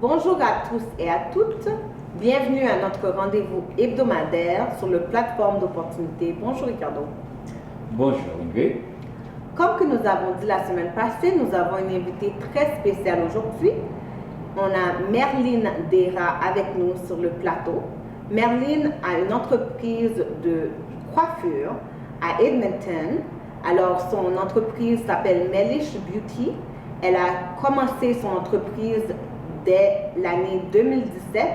Bonjour à tous et à toutes. Bienvenue à notre rendez-vous hebdomadaire sur le plateforme d'opportunités. Bonjour Ricardo. Bonjour Ingrid. Comme que nous avons dit la semaine passée, nous avons une invitée très spéciale aujourd'hui. On a Merline Dera avec nous sur le plateau. Merline a une entreprise de coiffure à Edmonton. Alors, son entreprise s'appelle Melish Beauty. Elle a commencé son entreprise dès l'année 2017.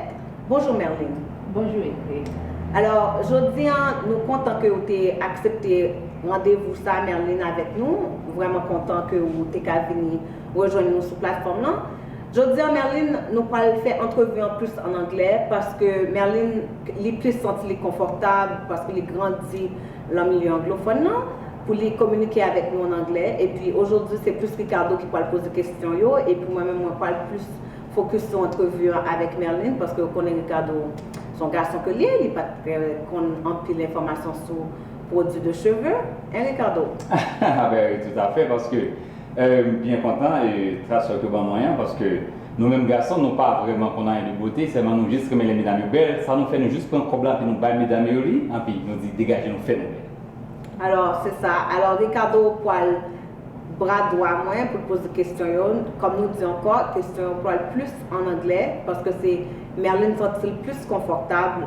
Bonjour Merline. Bonjour Ingrid. Alors, aujourd'hui, nous sommes contents que vous ayez accepté rendez-vous ça, Merline, avec nous. Vraiment content que vous ayez venu rejoindre nous sur la plateforme. Aujourd'hui, Merline, nous allons faire entrevue en plus en anglais parce que Merline est plus sentie confortable parce qu'il est grandi dans le milieu anglophone pour les communiquer avec nous en anglais. Et puis aujourd'hui, c'est plus Ricardo qui va poser des questions. Et puis moi-même, je parle plus focus sur l'entrevue avec Merline parce que vous connaissez Ricardo, son garçon que lui, il n'a pas qu'on empile l'information sur produits de cheveux. Hein, Ricardo? Ah ben, tout à fait, parce que bien content et très sûr que bon moyen parce que nous-mêmes garçons, nous pas vraiment qu'on a une beauté, c'est nous juste comme les mesdames belles, ça nous fait nous juste prendre comme là puis nous bailler mesdames au lit, et puis nous dit dégager nous fait nous belles. Alors c'est ça. Alors Ricardo pour le bras droit moins pour poser des questions, comme nous disons encore, questions pour le plus en anglais parce que c'est Merline sent-il plus confortable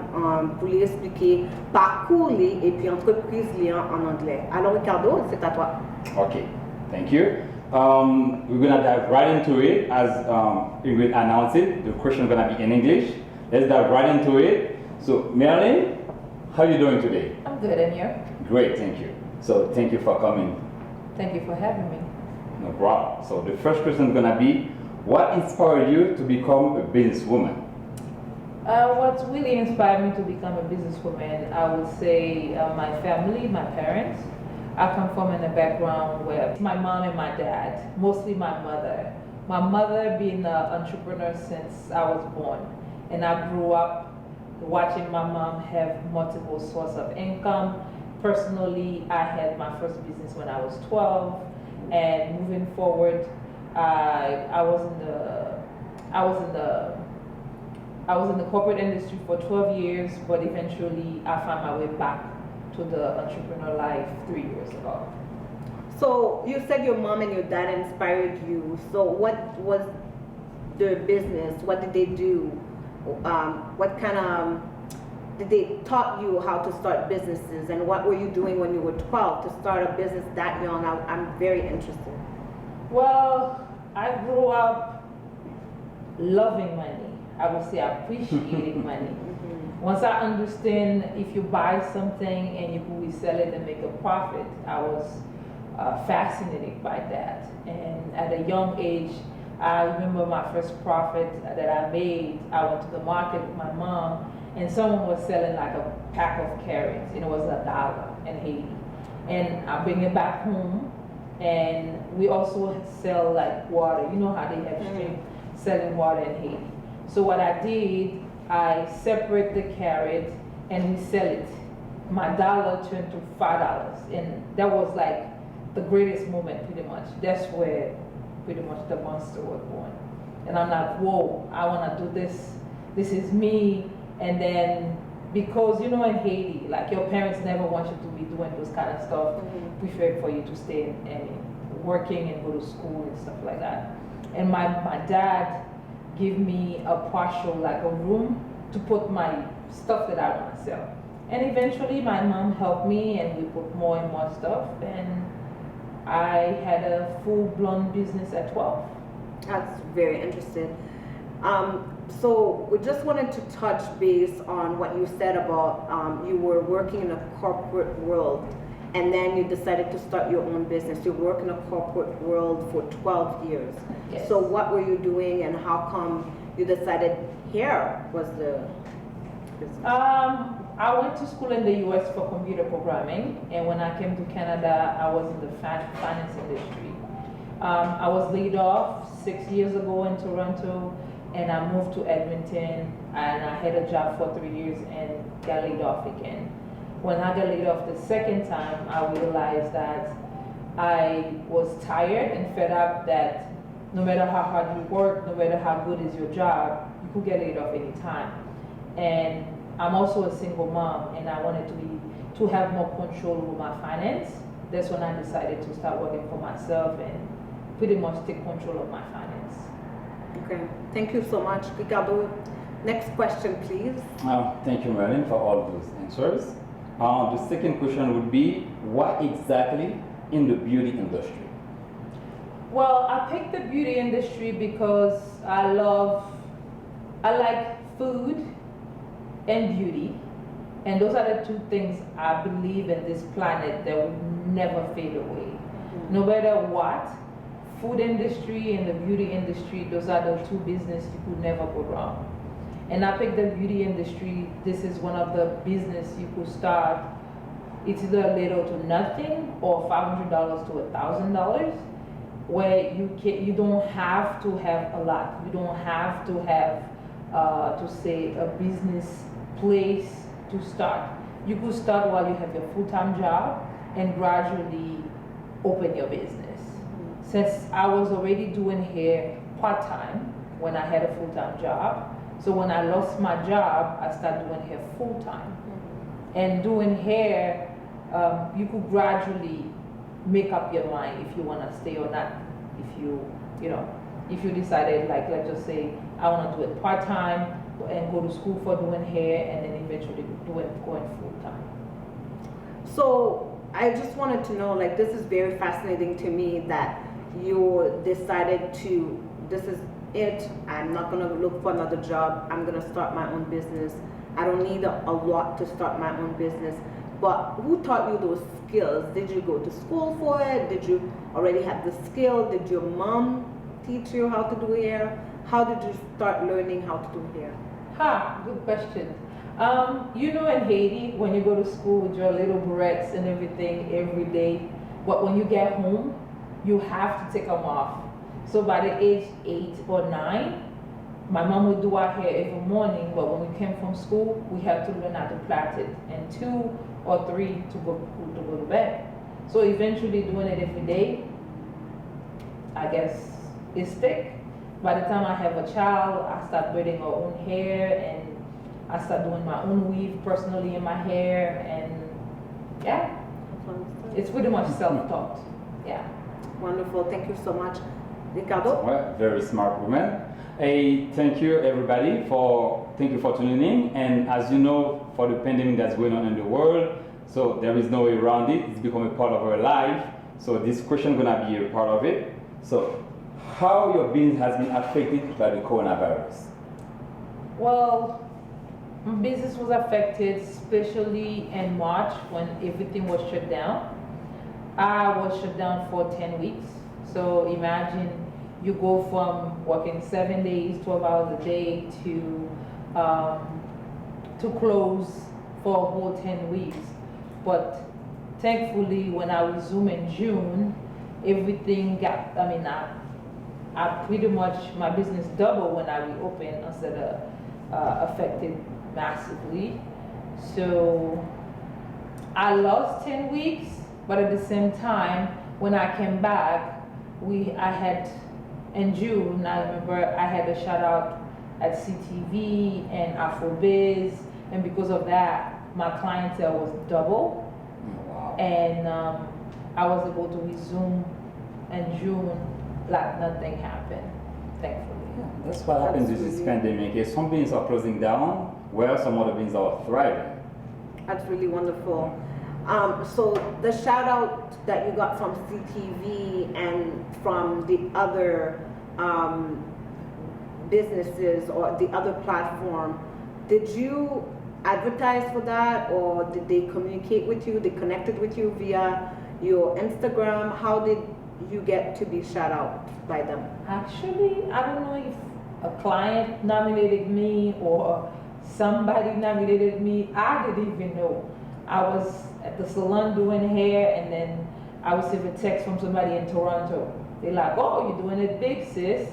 pour lui expliquer parcours et puis entreprise en anglais. Alors Ricardo, c'est à toi. Okay, thank you. We're gonna dive right into it as Ingrid announced it. The question is gonna be in English. Let's dive right into it. So Merline, how are you doing today? I'm good, and you? Great, thank you. So thank you for coming. Thank you for having me. No problem. So the first question is gonna be, what inspired you to become a businesswoman? What really inspired me to become a businesswoman, I would say my family, my parents. I come from in a background where my mom and my dad, mostly my mother. My mother being an entrepreneur since I was born. And I grew up watching my mom have multiple sources of income. Personally, I had my first business when I was 12. And moving forward, I was in the corporate industry for 12 years, but eventually I found my way back to the entrepreneur life 3 years ago. So you said your mom and your dad inspired you. So what was their business? What did they do? What kind of did they taught you how to start businesses? And what were you doing when you were 12 to start a business that young? I'm very interested. Well, I grew up loving money. I would say appreciating money. Once I understand if you buy something and you can sell it and make a profit, I was fascinated by that. And at a young age, I remember my first profit that I made. I went to the market with my mom, and someone was selling like a pack of carrots, and it was $1 in Haiti. And I bring it back home, and we also sell like water. You know how they have stream selling water in Haiti. So what I did, I separate the carrot and we sell it. My dollar turned to $5, and that was like the greatest moment pretty much. That's where pretty much the monster was born. And I'm like, whoa, I want to do this. This is me. And then because you know in Haiti, like your parents never want you to be doing those kind of stuff, prefer for you to stay and working and go to school and stuff like that. And my dad give me a partial, like a room to put my stuff that I want to sell. And eventually my mom helped me and we put more and more stuff, and I had a full-blown business at 12. That's very interesting. So we just wanted to touch base on what you said about you were working in a corporate world and then you decided to start your own business. You worked in a corporate world for 12 years. Yes. So what were you doing and how come you decided here was the business? I went to school in the US for computer programming, and when I came to Canada, I was in the finance industry. I was laid off 6 years ago in Toronto, and I moved to Edmonton, and I had a job for 3 years and got laid off again. When I got laid off the second time, I realized that I was tired and fed up that no matter how hard you work, no matter how good is your job, you could get laid off anytime. And I'm also a single mom, and I wanted to have more control over my finance. That's when I decided to start working for myself and pretty much take control of my finance. Okay, thank you so much, Ricardo. Next question, please. Thank you, Marilyn, for all those answers. The second question would be, what exactly in the beauty industry? Well, I picked the beauty industry because I like food and beauty. And those are the two things I believe in this planet that will never fade away. No matter what, food industry and the beauty industry, those are the two businesses you could never go wrong. And I picked the beauty industry. This is one of the business you could start. It's either little to nothing or $500 to $1,000, where you don't have to have a lot. You don't have to have to say a business place to start. You could start while you have your full-time job and gradually open your business. Since I was already doing hair part-time when I had a full-time job, so when I lost my job, I started doing hair full-time. And doing hair, you could gradually make up your mind if you want to stay or not. If you decided, like, let's just say, I want to do it part-time and go to school for doing hair and then eventually going full-time. So I just wanted to know, like, this is very fascinating to me that you decided to, this is it, I'm not going to look for another job, I'm going to start my own business. I don't need a lot to start my own business. But who taught you those skills? Did you go to school for it? Did you already have the skill? Did your mom teach you how to do hair? How did you start learning how to do hair? Good question. In Haiti, when you go to school with your little barrettes and everything every day, but when you get home, you have to take them off. So by the age 8 or 9, my mom would do our hair every morning, but when we came from school, we had to learn how to plait it, and 2 or 3 to go to bed. So eventually doing it every day, I guess, is thick. By the time I have a child, I start braiding our own hair, and I start doing my own weave personally in my hair, and yeah, it's pretty much self-taught. Yeah. Wonderful, thank you so much. Ricardo? Well, very smart woman. Hey, thank you everybody thank you for tuning in. And as you know, for the pandemic that's going on in the world, so there is no way around it. It's become a part of our life. So this question is gonna be a part of it. So how your business has been affected by the coronavirus? Well, my business was affected, especially in March when everything was shut down. I was shut down for 10 weeks. So imagine you go from working 7 days, 12 hours a day to close for a whole 10 weeks. But thankfully, when I resumed in June, everything I pretty much, my business doubled when I reopened instead of affected massively. So I lost 10 weeks, but at the same time, when I came back, I had, in June, I remember I had a shout out at CTV and Afrobiz, and because of that, my clientele was double. Wow. And I was able to resume in June like nothing happened, thankfully. Yeah, that's what happens with this pandemic. Some businesses are closing down, where some other businesses are thriving. That's really wonderful. So the shout out that you got from CTV and from the other businesses or the other platform, did you advertise for that, or did they communicate with you? They connected with you via your Instagram? How did you get to be shout out by them? Actually, I don't know if a client nominated me or somebody nominated me. I didn't even know. I was at the salon doing hair, and then I received a text from somebody in Toronto. They're like, "Oh, you're doing it big, sis."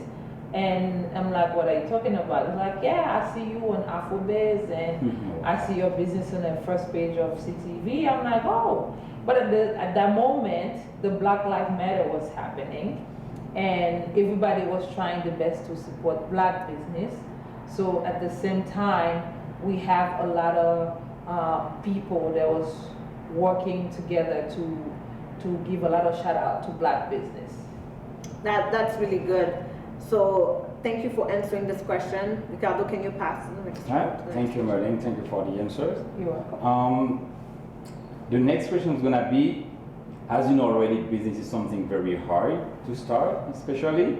And I'm like, "What are you talking about?" They're like, "Yeah, I see you on Afrobiz, and I see your business on the first page of CTV." I'm like, "Oh." But at that moment, the Black Lives Matter was happening. and everybody was trying the best to support Black business. So at the same time, we have a lot of people that was working together to give a lot of shout out to Black business. That's really good. So thank you for answering this question. Ricardo, can you pass the next All right. Thank you, Marlene. Thank you for the answers. You're welcome. The next question is gonna be, as you know already, business is something very hard to start, especially.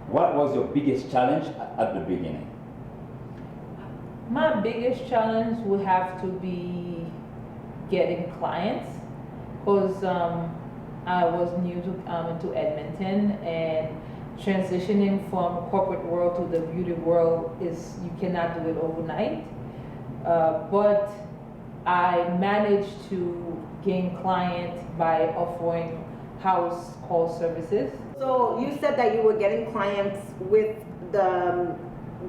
What was your biggest challenge at the beginning? My biggest challenge would have to be getting clients, because I was new to Edmonton, and transitioning from corporate world to the beauty world is, you cannot do it overnight. But I managed to gain clients by offering house call services. So you said that you were getting clients with the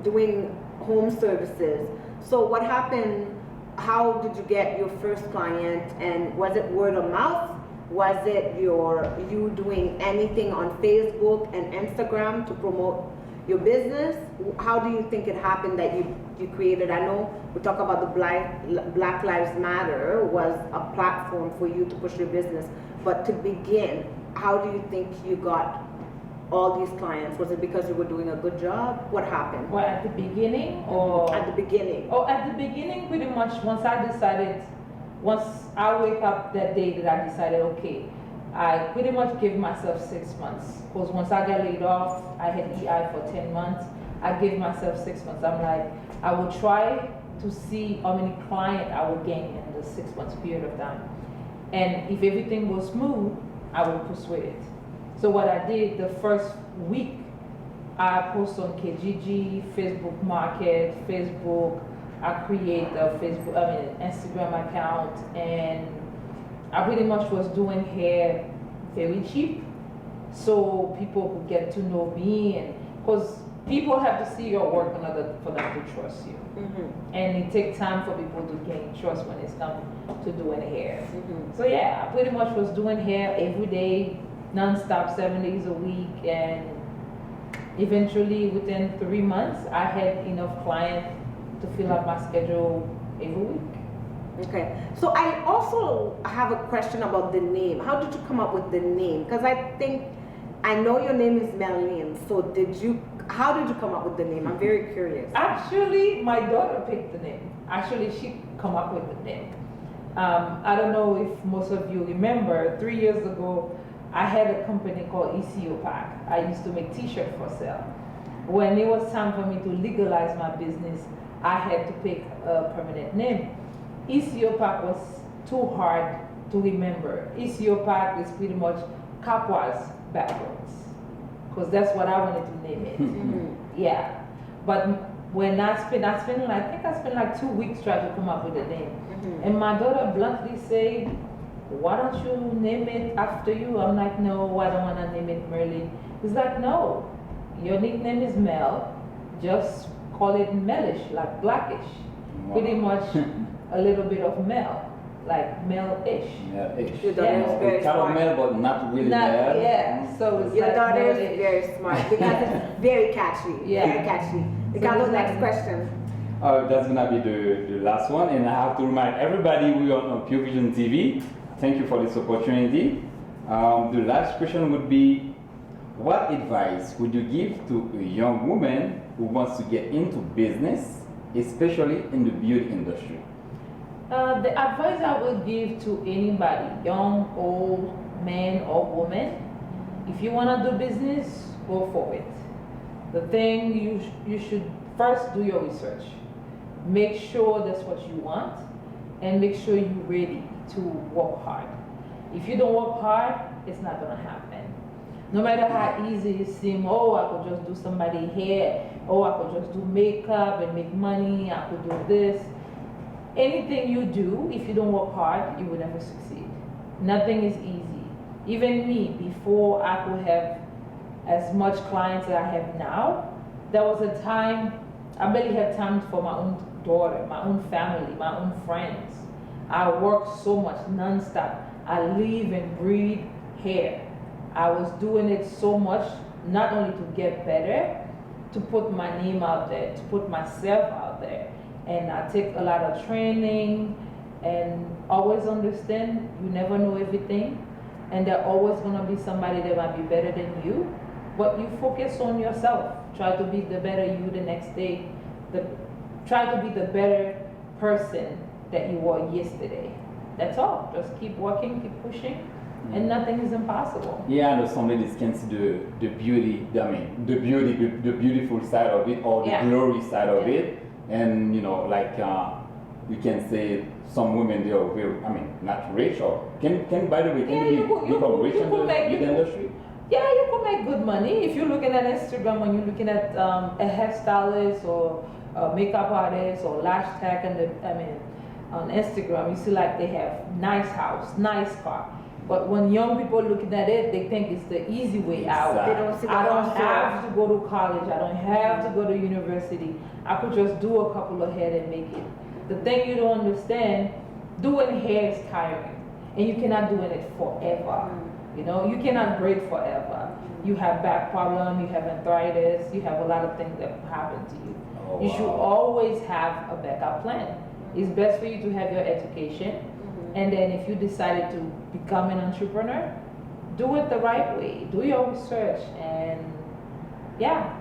doing home services. So what happened? How did you get your first client, and was it word of mouth? Was it you doing anything on Facebook and Instagram to promote your business? How do you think it happened that you created? I know we talk about the Black Lives Matter was a platform for you to push your business, but to begin, how do you think you got all these clients? Was it because you were doing a good job? What happened? Well, at the beginning, or at the beginning? Oh, at the beginning, pretty much. Once I wake up that day that I decided, okay, I pretty much gave myself 6 months. Because once I got laid off, I had EI for 10 months. I gave myself 6 months. I'm like, I would try to see how many clients I would gain in the 6 months period of time. And if everything was smooth, I would pursue it. So what I did the first week, I post on KGG, Facebook Market, Facebook. I create a Instagram account, and I pretty much was doing hair very cheap, so people could get to know me, and because people have to see your work in order for them to trust you. Mm-hmm. And it takes time for people to gain trust when it's come to doing hair. Mm-hmm. So yeah, I pretty much was doing hair every day, non-stop, 7 days a week, and eventually within 3 months, I had enough clients to fill up my schedule every week. Okay, so I also have a question about the name. How did you come up with the name? Because I know your name is Melish. So how did you come up with the name? I'm very curious. Actually, my daughter picked the name. Actually, she come up with the name. I don't know if most of you remember, 3 years ago, I had a company called ECOPAC. I used to make t-shirts for sale. When it was time for me to legalize my business, I had to pick a permanent name. ECOPAC was too hard to remember. ECOPAC is pretty much Capwa's backwards, because that's what I wanted to name it. Mm-hmm. Yeah, but when I spent like 2 weeks trying to come up with a name. Mm-hmm. And my daughter bluntly said, why don't you name it after you? I'm like, no, I don't want to name it Merlin. He's like, no, your nickname is Mel, just call it Melish, like blackish. Wow. Pretty much a little bit of Mel, like Mel-ish. Mel-ish. Your daughter is very smart. Mel, but not really Mel. Yeah, so it's your like daughter is Mel-ish. very smart because it's very catchy. Yeah. Very catchy. Ricardo, next question. That's gonna be the last one, and I have to remind everybody we are on Pure Vision TV. Thank you for this opportunity. The last question would be, what advice would you give to a young woman who wants to get into business, especially in the beauty industry? The advice I would give to anybody, young, old, man or woman, if you want to do business, go for it. The thing you should first do your research. Make sure that's what you want, and make sure you're ready to work hard. If you don't work hard, it's not going to happen. No matter how easy it seems, oh, I could just do somebody's hair, oh, I could just do makeup and make money, I could do this. Anything you do, if you don't work hard, you will never succeed. Nothing is easy. Even me, before I could have as much clients that I have now, there was a time I barely had time for my own daughter, my own family, my own friends. I worked so much non-stop. I live and breathe hair. I was doing it so much not only to get better, to put my name out there, to put myself out there. And I take a lot of training and always understand you never know everything. And there's always gonna be somebody that might be better than you. But you focus on yourself. Try to be the better you the next day. Try to be the better person that you were yesterday. That's all. Just keep working, keep pushing, and nothing is impossible. Yeah, and some ladies can see the beauty, the beautiful side of it, or the glory side of it. And you know, like you can say some women, they are very, not rich, or can by the way, can become rich in the industry? Yeah, you can make good money. If you're looking at Instagram and you're looking at a hairstylist or a makeup artist or lash tech, on Instagram, you see like they have nice house, nice car. But when young people are looking at it, they think it's the easy way out. They don't see I don't have to go to college. I don't have to go to university. I could just do a couple of hair and make it. The thing you don't understand, doing hair is tiring, and you cannot do it forever. You know, you cannot braid forever. You have back problem, you have arthritis, you have a lot of things that happen to you. Oh, you should always have a backup plan. It's best for you to have your education, and then if you decided to become an entrepreneur, do it the right way. Do your research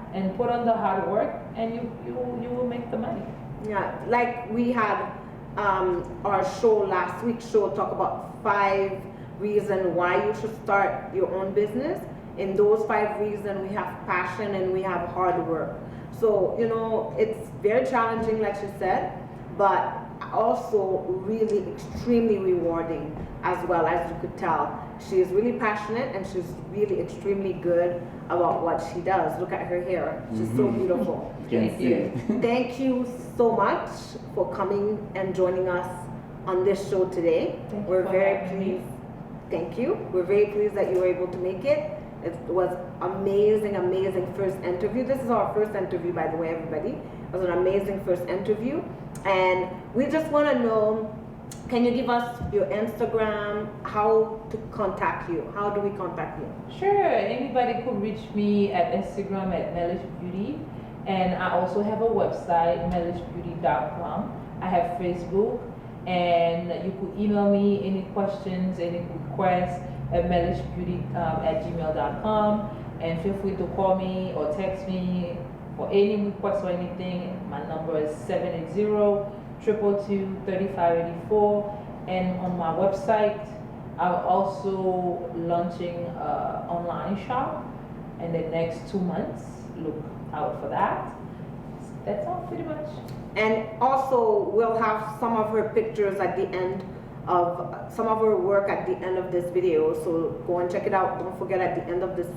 and put on the hard work, and you will make the money. Yeah, like we had our show last week's show talk about 5 reasons why you should start your own business. In those 5 reasons, we have passion and we have hard work. So, you know, it's very challenging, like she said, but also really extremely rewarding as well, as you could tell. She is really passionate and she's really extremely good about what she does. Look at her hair. She's so beautiful. Thank you. Thank you so much for coming and joining us on this show today. We're very pleased. Thank you. We're very pleased that you were able to make it. It was amazing first interview. This is our first interview, by the way, everybody. It was an amazing first interview. And we just want to know, can you give us your Instagram, how to contact you? How do we contact you? Sure. Anybody could reach me at Instagram at Melish Beauty. And I also have a website, melishbeauty.com. I have Facebook. And you could email me any questions, any requests at melishbeauty@gmail.com. And feel free to call me or text me for any requests or anything. My number is 780-222-3584. And on my website, I'm also launching an online shop in the next 2 months. Look out for that. That's all pretty much. And also, we'll have some of her pictures at the end of, some of her work at the end of this video. So go and check it out. Don't forget, at the end of this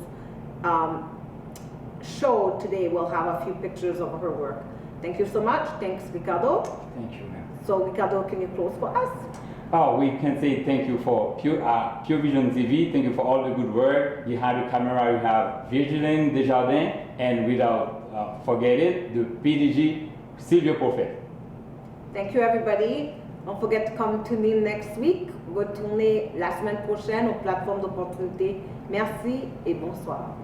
show today, we'll have a few pictures of her work. Thank you so much. Thanks, Ricardo. Thank you, ma'am. So, Ricardo, can you close for us? Oh, we can say thank you for Pure Vision TV. Thank you for all the good work. You have the camera, you have Vigilant Desjardins, and without forget it, the PDG, Sylvia Prophet. Thank you, everybody. Don't forget to come tune in next week. Retournez la semaine prochaine aux plateformes d'opportunités. Merci et bonsoir.